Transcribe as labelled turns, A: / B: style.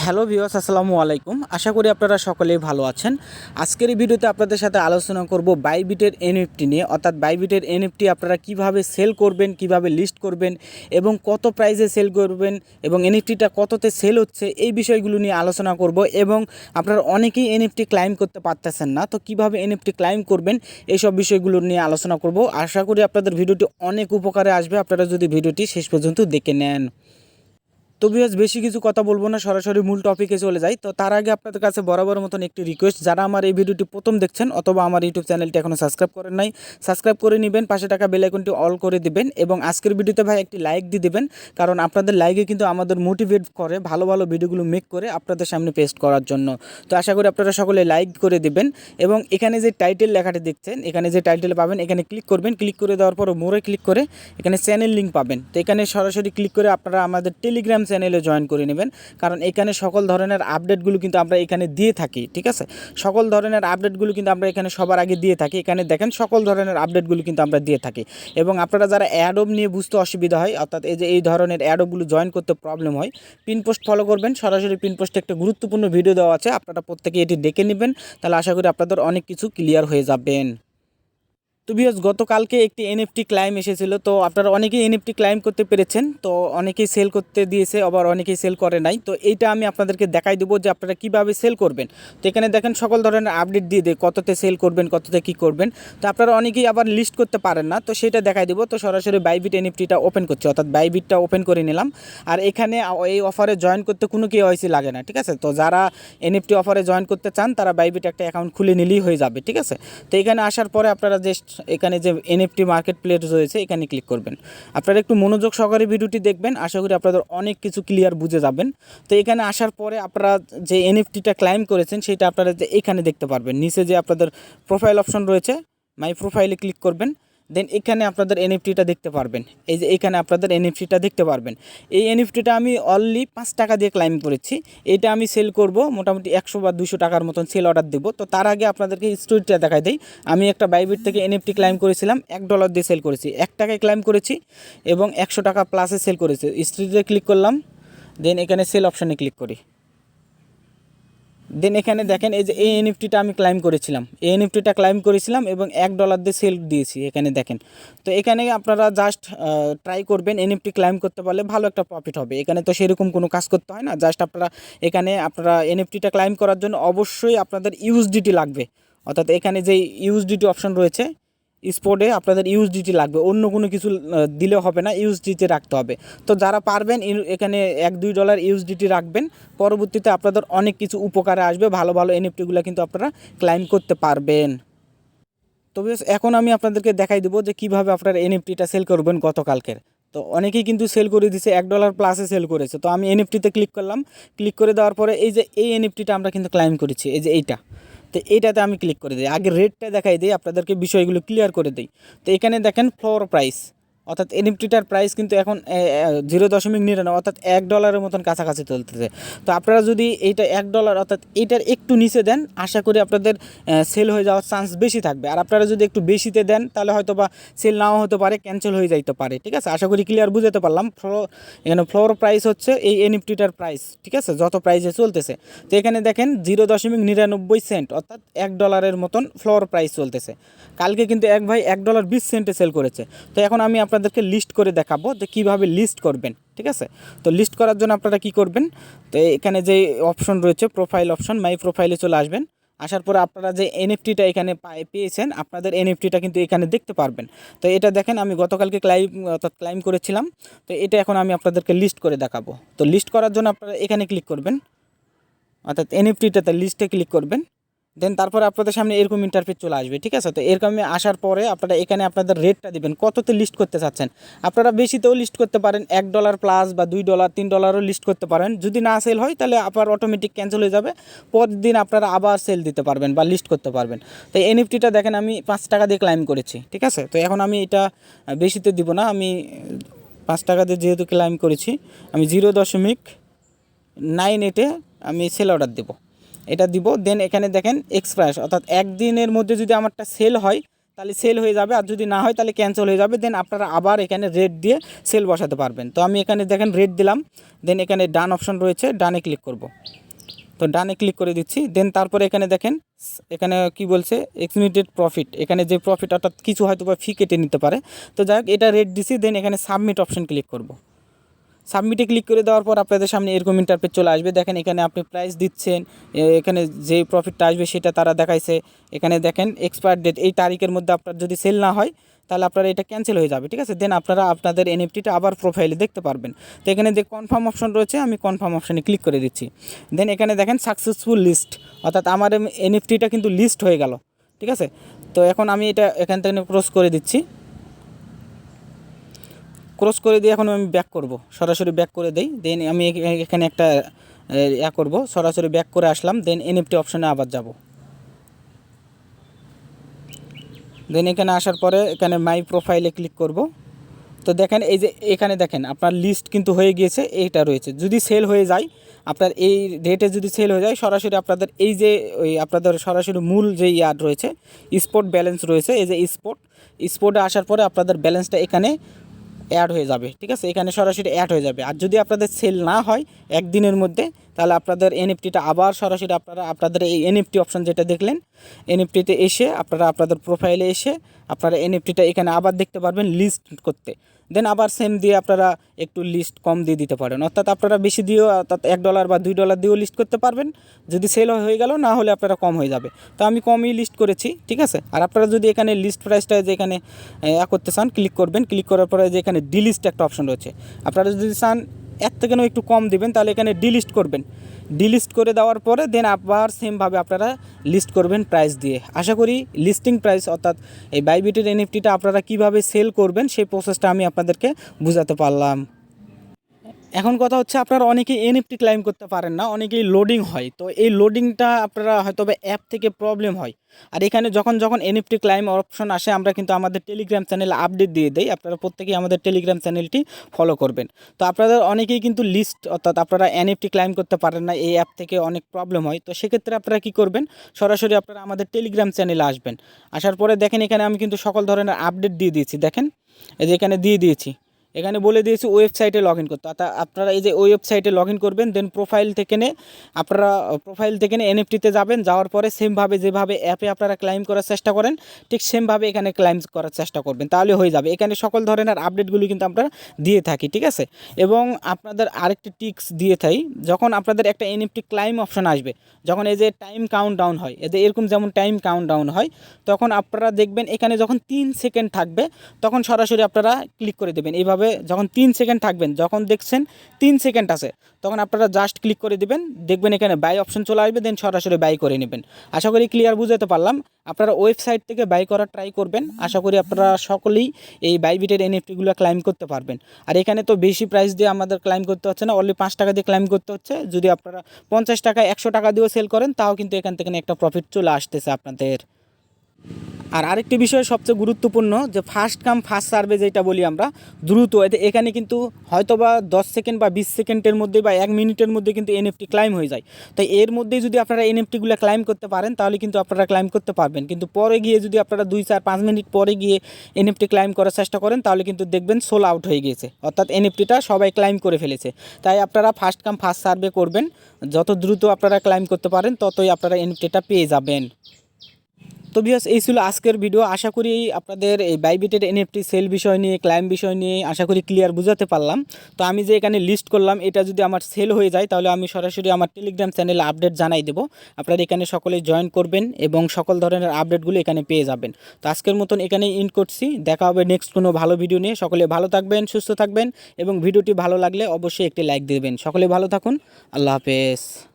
A: Hello viewers, আসসালামু আলাইকুম। আশা করি আপনারা সকলেই ভালো আছেন। আজকের এই ভিডিওতে আপনাদের সাথে আলোচনা করব বাইবিটের এনএফটি নিয়ে, অর্থাৎ বাইবিটের এনএফটি আপনারা কিভাবে সেল করবেন, কিভাবে লিস্ট করবেন এবং কত প্রাইসে সেল করবেন এবং এনএফটিটা কততে সেল হচ্ছে, এই বিষয়গুলো নিয়ে আলোচনা করব। এবং আপনারা অনেকেই এনএফটি ক্লাইম করতে পারতেছেন না, তো কিভাবে এনএফটি ক্লাইম করবেন এইসব বিষয়গুলো নিয়ে আলোচনা করব। আশা করি আপনাদের ভিডিওটি অনেক উপকারে আসবে আপনারা যদি ভিডিওটি শেষ পর্যন্ত দেখে নেন। তো ভিউয়ার্স, বেশি কিছু কথা বলবো না, সরাসরি মূল টপিকে চলে যাই। তো তার আগে আপনাদের কাছে বরাবর মতন একটি রিকোয়েস্ট, যারা আমার এই ভিডিওটি প্রথম দেখছেন অথবা আমার ইউটিউব চ্যানেলটি এখনও সাবস্ক্রাইব করেন নাই, সাবস্ক্রাইব করে নেবেন, পাশে টাকা বেল আইকনটি অল করে দিবেন এবং আজকের ভিডিওতে ভাই একটি লাইক দিয়ে দিবেন, কারণ আপনাদের লাইকে কিন্তু আমাদের মোটিভেট করে ভালো ভালো ভিডিওগুলো মেক করে আপনাদের সামনে পেস্ট করার জন্য। তো আশা করি আপনারা সকলে লাইক করে দিবেন এবং এখানে যে টাইটেল লেখাটি দেখছেন, এখানে যে টাইটেল পাবেন এখানে ক্লিক করবেন। ক্লিক করে দেওয়ার পর মোড়ে ক্লিক করে এখানে চ্যানেল লিঙ্ক পাবেন। তো এখানে সরাসরি ক্লিক করে আপনারা আমাদের টেলিগ্রাম চ্যানেলে জয়েন করে নেবেন, কারণ এখানে সকল ধরনের আপডেটগুলো কিন্তু আমরা এখানে দিয়ে থাকি। ঠিক আছে, সকল ধরনের আপডেটগুলো কিন্তু আমরা এখানে সবার আগে দিয়ে থাকি। এখানে দেখেন সকল ধরনের আপডেটগুলো কিন্তু আমরা দিয়ে থাকি। এবং আপনারা যারা অ্যাডোব নিয়ে বুঝতে অসুবিধা হয়, অর্থাৎ এই ধরনের অ্যাডোবগুলো জয়েন করতে প্রবলেম হয়, পিন পোস্ট ফলো করবেন। সরাসরি পিন পোস্টে একটা গুরুত্বপূর্ণ ভিডিও দেওয়া আছে, আপনারা প্রত্যেকে এটি দেখে নেবেন, তাহলে আশা করি আপনাদের অনেক কিছু ক্লিয়ার হয়ে যাবেন। তো ভিউয়ার্স, গতকালকে একটি এনএফটি ক্লাইম এসেছিল, তো আপনারা অনেকেই এনএফটি ক্লাইম করতে পেরেছেন, তো অনেকেই সেল করতে দিয়েছে, আবার অনেকেই সেল করে নাই। তো এইটা আমি আপনাদেরকে দেখাই দেবো যে আপনারা কীভাবে সেল করবেন। তো এখানে দেখেন সকল ধরনের আপডেট দিয়ে দেয়, কততে সেল করবেন, কততে কী করবেন। তো আপনারা অনেকেই আবার লিস্ট করতে পারেন না, তো সেটা দেখাই দেবো। তো সরাসরি বাইবিট এনএফটিটা ওপেন করছি, অর্থাৎ বাইবিটটা ওপেন করে নিলাম। আর এখানে এই অফারে জয়েন করতে কোনো কেওয়াইসি লাগে না। ঠিক আছে, তো যারা এনএফটি অফারে জয়েন করতে চান তারা বাইবিট একটা অ্যাকাউন্ট খুলে নিলেই হয়ে যাবে। ঠিক আছে, তো এখানে আসার পরে আপনারা জাস্ট এখানে যে এনএফটি মার্কেট প্লেস রয়েছে এখানে ক্লিক করবেন। আপনারা একটু মনোযোগ সহকারে ভিডিওটি দেখবেন, আশা করি আপনাদের অনেক কিছু ক্লিয়ার বুঝে যাবেন। তো এখানে আসার পরে আপনারা যে এনএফটিটা ক্লাইম করেছেন সেটা আপনারা যে এখানে দেখতে পারবেন। নিচে যে আপনাদের প্রোফাইল অপশন রয়েছে, মাই প্রোফাইলে ক্লিক করবেন। দেন এখানে আপনাদের এনএফটিটা দেখতে পারবেন। এই যে এখানে আপনাদের এনএফটিটা দেখতে পারবেন। এই এনএফটিটা আমি অনলি 5 টাকা দিয়ে ক্লাইম করেছি। এটা আমি সেল করব মোটামুটি 100 বা 200 টাকার মতন সেল অর্ডার দেবো। তো তার আগে আপনাদেরকে স্টোরিটা দেখাই দিই। আমি একটা বাইবিট থেকে এনএফটি ক্লাইম করেছিলাম, $1 দিয়ে সেল করেছি, 1 টাকায় ক্লাইম করেছি এবং 100 টাকা প্লাসে সেল করেছি। স্টোরিতে ক্লিক করলাম, দেন এখানে সেল অপশানে ক্লিক করি। দেন এখানে দেখেন এই যে এই এনএফটিটা আমি ক্লাইম করেছিলাম, এই এনএফটিটা ক্লাইম করেছিলাম এবং $1 দিয়ে সেল দিয়েছি। এখানে দেখেন, তো এখানে আপনারা জাস্ট ট্রাই করবেন, এনএফটি ক্লাইম করতে পারলে ভালো একটা প্রফিট হবে। এখানে তো সেরকম কোনো কাজ করতে হয় না, জাস্ট আপনারা আপনারা এনএফটিটা ক্লাইম করার জন্য অবশ্যই আপনাদের ইউএসডিটি লাগবে, অর্থাৎ এখানে যে ইউএসডিটি অপশন রয়েছে স্পটে আপনাদের ইউএসডিটি লাগবে, অন্য কোনো কিছু দিলে হবে না, ইউএসডিটি রাখতে হবে। তো যারা পারবেন এখানে $1-2 ইউএসডিটি রাখবেন, পরবর্তীতে আপনাদের অনেক কিছু উপকারে আসবে, ভালো ভালো এনএফটিগুলো কিন্তু আপনারা ক্লাইম করতে পারবেন। তবে এখন আমি আপনাদেরকে দেখাই দেবো যে কীভাবে আপনারা এনএফটিটা সেল করবেন গতকালকের। তো অনেকেই কিন্তু সেল করে দিছে, $1 প্লাসে সেল করেছে। তো আমি এনএফটিতে ক্লিক করলাম, ক্লিক করে দেওয়ার পরে এই যে এই এনএফটিটা আমরা কিন্তু ক্লাইম করেছি, এই যে এইটা। তো এইটাতে আমি ক্লিক করে দিই, আগে রেটটা দেখাই দিই, আপনাদেরকে বিষয়গুলো ক্লিয়ার করে দিই। তো এখানে দেখেন ফ্লোর প্রাইস, অর্থাৎ এনএফটিটার প্রাইস কিন্তু এখন 0.99 অর্থাৎ $1 মতন কাছাকাছি চলতেছে। তো আপনারা যদি এইটা $1 অর্থাৎ এইটার একটু নিচে দেন, আশা করি আপনাদের সেল হয়ে যাওয়ার চান্স বেশি থাকবে। আর আপনারা যদি একটু বেশিতে দেন তাহলে হয়তো বা সেল নাও হতে পারে, ক্যান্সেল হয়ে যাইতে পারে। ঠিক আছে, আশা করি ক্লিয়ার বুঝাতে পারলাম। এখানে ফ্লোর প্রাইস হচ্ছে এই এনএফটিটার প্রাইস, ঠিক আছে, যত প্রাইসে চলতেছে। তো এখানে দেখেন 0.99 অর্থাৎ $1 মতন ফ্লোর প্রাইস চলতেছে। কালকে কিন্তু এক ভাই $1.20 সেল করেছে। তো এখন আমি আপনাদেরকে লিস্ট করে দেখাবো যে কীভাবে লিস্ট করবেন। ঠিক আছে, তো লিস্ট করার জন্য আপনারা কি করবেন, তো এখানে যে অপশন রয়েছে প্রোফাইল অপশন, মাই প্রোফাইলে চলে আসবেন। আসার পরে আপনারা যে এনএফটিটা এখানে পেয়েছেন, আপনাদের এনএফটিটা কিন্তু এখানে দেখতে পারবেন। তো এটা দেখেন আমি গতকালকে ক্লাইম করেছিলাম। তো এটা এখন আমি আপনাদেরকে লিস্ট করে দেখাবো। তো লিস্ট করার জন্য আপনারা এখানে ক্লিক করবেন, অর্থাৎ এনএফটিটাতে লিস্টে ক্লিক করবেন। দেন তারপরে আপনাদের সামনে এরকম ইন্টারফেস চলে আসবে। ঠিক আছে, তো এরকম আসার পরে আপনারা এখানে আপনাদের রেটটা দিবেন, কততে লিস্ট করতে চাচ্ছেন। আপনারা বেশিতেও লিস্ট করতে পারেন, $1 প্লাস বা $2, $3 লিস্ট করতে পারেন। যদি না সেল হয় তাহলে আবার অটোমেটিক ক্যান্সেল হয়ে যাবে, পরের দিন আপনারা আবার সেল দিতে পারবেন বা লিস্ট করতে পারবেন। তো এনএফটিটা দেখেন আমি 5 টাকা দিয়ে ক্লাইম করেছি। ঠিক আছে, তো এখন আমি এটা বেশিতে দিব না, আমি 5 টাকা দিয়ে যেহেতু ক্লাইম করেছি, আমি 0.98 আমি সেল অর্ডার দেবো, এটা দিব। দেন এখানে দেখেন এক্সপ্রেস, অর্থাৎ একদিনের মধ্যে যদি আমারটা সেল হয় তাহলে সেল হয়ে যাবে, আর যদি না হয় তাহলে ক্যান্সেল হয়ে যাবে। দেন আপনারা আবার এখানে রেট দিয়ে সেল বসাতে পারবেন। তো আমি এখানে দেখেন রেট দিলাম, দেন এখানে ডান অপশন রয়েছে, ডানে ক্লিক করব। তো ডানে ক্লিক করে দিচ্ছি। দেন তারপরে এখানে দেখেন এখানে কি বলছে, এক্সিমিটেড প্রফিট, এখানে যে প্রফিট অর্থাৎ কিছু হয়তো বা ফি কেটে নিতে পারে। তো যাই হোক এটা রেট দিছি। দেন এখানে সাবমিট অপশন ক্লিক করব। সাবমিটে ক্লিক করে দেওয়ার পর আপনাদের সামনে এরকম ইন্টারফেস চলে আসবে। দেখেন এখানে আপনি প্রাইস দিচ্ছেন, এখানে যেই প্রফিটটা আসবে সেটা তারা দেখাইছে। এখানে দেখেন এক্সপায়ার ডেট, এই তারিখের মধ্যে আপনার যদি সেল না হয় তাহলে আপনারা এটা ক্যান্সেল হয়ে যাবে, ঠিক আছে। দেন আপনারা আপনাদের এনএফটিটা আবার প্রোফাইলে দেখতে পারবেন। তো এখানে যে কনফার্ম অপশন রয়েছে, আমি কনফার্ম অপশানে ক্লিক করে দিচ্ছি। দেন এখানে দেখেন সাকসেসফুল লিস্ট, অর্থাৎ আমার এনএফটিটা কিন্তু লিস্ট হয়ে গেল, ঠিক আছে। তো এখন আমি এটা এখান থেকে ক্রস করে দিচ্ছি। ক্রস করে দিয়ে এখন আমি ব্যাক করব, সরাসরি ব্যাক করে দেই। দেন আমি এখানে একটা করব, সরাসরি ব্যাক করে আসলাম। দেন এনএফটি অপশনে আবার যাব। দেন এখানে আসার পরে এখানে মাই প্রোফাইলে ক্লিক করব। তো দেখেন এই যে এখানে দেখেন আপনার লিস্ট কিন্তু হয়ে গিয়েছে, এইটা রয়েছে। যদি সেল হয়ে যায় আপনার এই রেটে, যদি সেল হয়ে যায় সরাসরি আপনাদের এই যে ওই আপনাদের সরাসরি মূল যে ইয়ার্ড রয়েছে, স্পট ব্যালেন্স রয়েছে, এই যে স্পটে আসার পরে আপনাদের ব্যালেন্সটা এখানে অ্যাড হয়ে যাবে, ঠিক আছে। এখানে সরাসরি অ্যাড হয়ে যাবে। আর যদি আপনাদের সেল না হয় একদিনের মধ্যে, তাহলে আপনাদের এনএফটিটা আবার সরাসরি আপনাদের এই এনএফটি অপশন যেটা দেখলেন, এনএফটিতে এসে আপনারা আপনাদের প্রোফাইলে এসে আপনারা এনএফটিটা এখানে আবার দেখতে পারবেন লিস্ট করতে। দেন আবার সেম দিয়ে আপনারা একটু লিস্ট কম দিয়ে দিতে পারেন, অর্থাৎ আপনারা বেশি দিয়েও, অর্থাৎ $1 বা $2 দিয়েও লিস্ট করতে পারবেন। যদি সেল হয়ে গেল, না হলে আপনারা কম হয়ে যাবে। তো আমি কমই লিস্ট করেছি, ঠিক আছে। আর আপনারা যদি এখানে লিস্ট প্রাইসটা যে এখানে করতে চান, ক্লিক করবেন। ক্লিক করার পরে যে এখানে ডিলিস্ট একটা অপশন রয়েছে, আপনারা যদি চান এর থেকেও একটু কম দিবেন, তাহলে এখানে ডিলিস্ট করবেন। ডিলিস্ট করে দেওয়ার পরে দেন আবার সেমভাবে আপনারা লিস্ট করবেন প্রাইস দিয়ে। আশা করি লিস্টিং প্রাইস অর্থাৎ এই বাইবিটের এনএফটিটা আপনারা কিভাবে সেল করবেন সেই প্রসেসটা আমি আপনাদেরকে বুঝাতে পারলাম। এখন কথা হচ্ছে, আপনারা অনেকেই এনএফটি ক্লাইম করতে পারেন না, অনেকেই লোডিং হয়। তো এই লোডিংটা আপনারা হয়তো অ্যাপ থেকে প্রবলেম হয়। আর এখানে যখন এনএফটি ক্লাইম অপশন আসে, আমরা কিন্তু আমাদের টেলিগ্রাম চ্যানেলে আপডেট দিয়ে দেই। আপনারা প্রত্যেকেই আমাদের টেলিগ্রাম চ্যানেলটি ফলো করবেন। তো আপনাদের অনেকেই কিন্তু লিস্ট অর্থাৎ আপনারা এনএফটি ক্লাইম করতে পারেন না, এই অ্যাপ থেকে অনেক প্রবলেম হয়। তো সেক্ষেত্রে আপনারা কী করবেন, সরাসরি আপনারা আমাদের টেলিগ্রাম চ্যানেলে আসবেন। আসার পরে দেখেন এখানে আমি কিন্তু সকল ধরনের আপডেট দিয়ে দিয়েছি। দেখেন এই যে এখানে দিয়ে দিয়েছি, এখানে বলে দিয়েছি ওয়েবসাইটে লগ ইন করতে। অর্থাৎ আপনারা এই যে ওয়েবসাইটে লগ ইন করবেন, দেন প্রোফাইল থেকে এনএফটিতে যাবেন। যাওয়ার পরে সেমভাবে যেভাবে অ্যাপে আপনারা ক্লাইম করার চেষ্টা করেন, ঠিক সেমভাবে এখানে ক্লাইম করার চেষ্টা করবেন, তাহলে হয়ে যাবে। এখানে সকল ধরনের আপডেটগুলি কিন্তু আমরা দিয়ে থাকি, ঠিক আছে। এবং আপনাদের আরেকটি টিক্স দিয়ে থাকি, যখন আপনাদের একটা এনএফটি ক্লাইম অপশন আসবে, যখন এই যে টাইম কাউন্ট ডাউন হয়, এই যে এরকম যেমন টাইম কাউন্ট ডাউন হয়, তখন আপনারা দেখবেন এখানে যখন 3 সেকেন্ড থাকবে, তখন সরাসরি আপনারা ক্লিক করে দেবেন। এইভাবে যখন 3 সেকেন্ড থাকবেন, যখন দেখছেন 3 সেকেন্ড আছে, তখন আপনারা জাস্ট ক্লিক করে দিবেন। দেখবেন এখানে বাই অপশন চলে আসবে, দেন সরাসরি বাই করে নেবেন। আশা করি ক্লিয়ার বুঝাতে পারলাম। আপনারা ওয়েবসাইট থেকে বাই করার ট্রাই করবেন। আশা করি আপনারা সকলেই এই বাইবিটের এনএফটিগুলো ক্লাইম করতে পারবেন। আর এখানে তো বেশি প্রাইস দিয়ে আমাদের ক্লাইম করতে হচ্ছে না, অনলি 5 টাকা দিয়ে ক্লাইম করতে হচ্ছে। যদি আপনারা 50 টাকা 100 টাকা দিয়েও সেল করেন, তাও কিন্তু এখান থেকে একটা প্রফিট চলে আসতেছে আপনাদের। আর আরেকটি বিষয় সবচেয়ে গুরুত্বপূর্ণ, যে ফার্স্ট কাম ফার্স্ট সার্ভে যেটা বলি আমরা, দ্রুত। এখানে কিন্তু হয়তোবা 10 সেকেন্ড বা 20 সেকেন্ডের মধ্যে বা 1 মিনিটের মধ্যে কিন্তু এনএফটি ক্লাইম হয়ে যায়। তাই এর মধ্যেই যদি আপনারা এনএফটিগুলো ক্লাইম করতে পারেন, তাহলে কিন্তু আপনারা ক্লাইম করতে পারবেন। কিন্তু পরে গিয়ে যদি আপনারা 2, 4, 5 মিনিট পরে গিয়ে এনএফটি ক্লাইম করার চেষ্টা করেন, তাহলে কিন্তু দেখবেন সোল আউট হয়ে গিয়েছে, অর্থাৎ এনএফটিটা সবাই ক্লাইম করে ফেলেছে। তাই আপনারা ফার্স্ট কাম ফার্স্ট সার্ভে করবেন। যত দ্রুত আপনারা ক্লাইম করতে পারেন, ততই আপনারা এনএফটিটা পেয়ে যাবেন। তো ভিউয়ার্স, এই ছিল আজকের ভিডিও। আশা করি আপনাদের এই বাইবিটের এনএফটি সেল বিষয় নিয়ে, ক্লাইম বিষয় নিয়ে আশা করি ক্লিয়ার বুঝাতে পারলাম। তো আমি যে এখানে লিস্ট করলাম, এটা যদি আমার সেল হয়ে যায়, তাহলে আমি সরাসরি আমার টেলিগ্রাম চ্যানেলে আপডেট জানাই দেবো। আপনারা এখানে সকলেই জয়েন করবেন এবং সকল ধরনের আপডেটগুলো এখানে পেয়ে যাবেন। তো আজকের মতন এখানেই ইন করছি। দেখা হবে নেক্সট কোনো ভালো ভিডিও নিয়ে। সকলে ভালো থাকবেন, সুস্থ থাকবেন এবং ভিডিওটি ভালো লাগলে অবশ্যই একটি লাইক দেবেন। সকলে ভালো থাকুন। আল্লাহ হাফেজ।